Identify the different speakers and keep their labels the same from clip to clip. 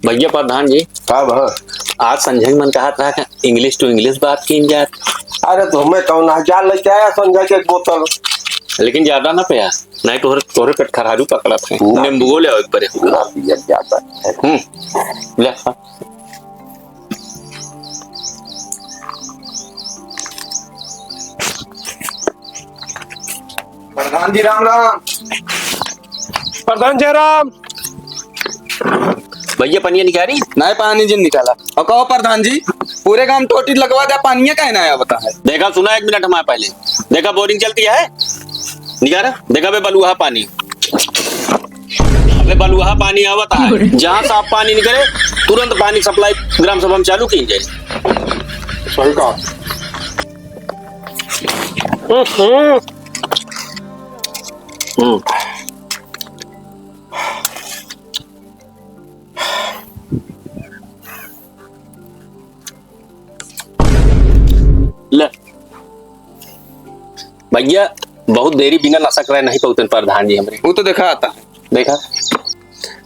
Speaker 1: भैया प्रधान जी,
Speaker 2: हाँ हाँ।
Speaker 1: आज संजय मन कहा था कि इंग्लिश टू इंग्लिश बात की जाए,
Speaker 2: अरे तो हमें कौन हजार लेके आया संजय के एक बोतल।
Speaker 1: लेकिन ज्यादा ना पिया, नहीं तो तोहरे पेट खरारू पकड़ा थे। नींबू ले आओ एक पर।
Speaker 2: ना पिया ज्यादा।
Speaker 1: ले खा।
Speaker 3: प्रधान जी राम राम।
Speaker 4: प्रधान जय राम।
Speaker 1: भैया पनिया निकाली
Speaker 3: नहीं पानी जी निकाला और कहो प्रधान जी पूरे गांव टोटी लगवा दे, पानी का नया बता है।
Speaker 1: देखा सुना, एक मिनट हमारे पहले देखा बोरिंग चलती है, निकाला देखा बे बलुहा पानी, अबे बलुहा पानी आवता है। जहाँ साफ पानी निकले तुरंत पानी सप्लाई ग्राम सभा में चालू की जाए।
Speaker 2: सही कहा।
Speaker 1: ले भैया, बहुत देरी बिना नशा करे नहीं पहुंचे प्रधान जी हमरे।
Speaker 3: वो तो देखा आता है।
Speaker 1: देखा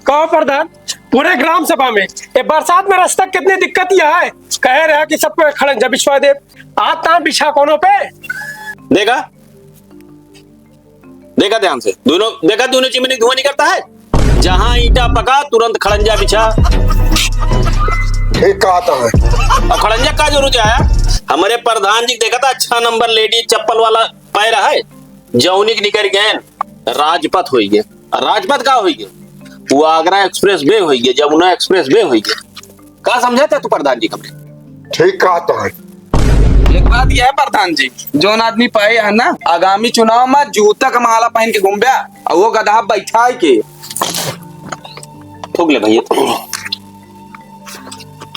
Speaker 4: कहो प्रधान, पूरे ग्राम सभा में ये बरसात में रास्ता कितनी दिक्कत यह है, कह रहा कि सब पे खड़ंजा बिछवा दे, आता बिछा कोनों पे।
Speaker 1: देखा देखा ध्यान से, दोनों देखा, दोनों चिमनी धुआं निकलता है। जहां ईटा पका तुरंत खड़ंजा बिछा।
Speaker 2: ठीक कहा था है।
Speaker 1: और खड़ंजा का जरूरत आया। हमारे प्रधान जी देखा था, अच्छा नंबर लेडी चप्पल वाला पैरा है, जौनिक निकल गए राजपथ हो गए। राजपथ का हो गया, वो आगरा एक्सप्रेस वे हो गया, जमुना एक्सप्रेस वे हो गया। का समझा था तू प्रधान जी कमरे?
Speaker 2: ठीक कहा था है।
Speaker 3: एक बात यह है प्रधान जी, जोन आदमी पाए है ना आगामी चुनाव में जूता का माला पहन के घूम गया और वो गधा बैठा के
Speaker 1: थूक ले भैया, थूक ले।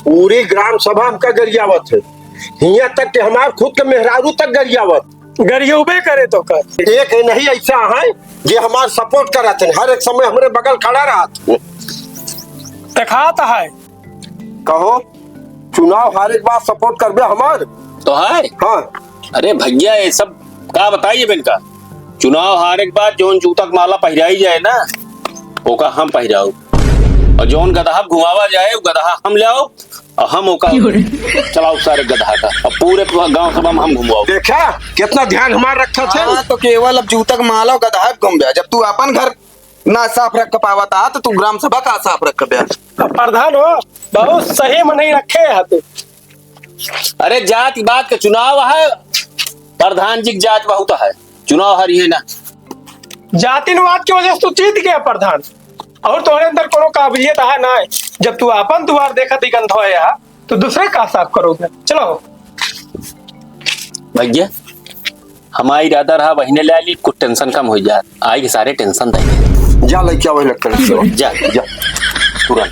Speaker 2: पूरी ग्राम सभा में का गरियावत है, यहाँ तक कि हमारे खुद के मेहरारू तक गरियावत।
Speaker 4: गरियोबे करे तो कर।
Speaker 2: एक है नहीं ऐसा है जे हमार सपोर्ट करा थे, हर एक समय हमारे बगल खड़ा रहा था।
Speaker 4: दिखाता है।
Speaker 2: कहो चुनाव हर एक बार सपोर्ट करबे हमार।
Speaker 1: तो है।
Speaker 2: हाँ
Speaker 1: अरे भैया ये सब का बताइए बिन का, चुनाव हारे के बाद जोन जूता का माला पहराई जाए ना, वो का हम पहराओ, और जोन गधा घुमावा जाए वो गधा हम ले आओ, और हम ओका चलाओ सारे गधा का, और पूरे गांव सभा में हम घुमाओ।
Speaker 2: देखा कितना ध्यान हमारा रखा था।
Speaker 3: हाँ, तो केवल अब जूता का माला और गधा घूम गया। जब तू अपन घर ना साफ रख पावा था तो तू ग्राम सभा का साफ रख गया।
Speaker 4: प्रधान हो बहुत सही मन ही रखे है तू।
Speaker 1: अरे जात की बात का चुनाव है, प्रधान जी की जात बहुत है, चुनाव हरी है ना।
Speaker 4: जातिनवाद की वजह से तू जीत गया प्रधान, और तुम्हारे अंदर कोनो काबिलियत है ना है। जब तू अपन द्वार देखा थी गंध होया तो दूसरे का साफ करोगे। चलो
Speaker 1: भैया, हमारी इरादा रहा बहने ले ली, कुछ टेंशन कम हो जाए, आई के सारे टेंशन देंगे।
Speaker 2: जा लेके वही लगता है।
Speaker 1: जा जा तुरंत।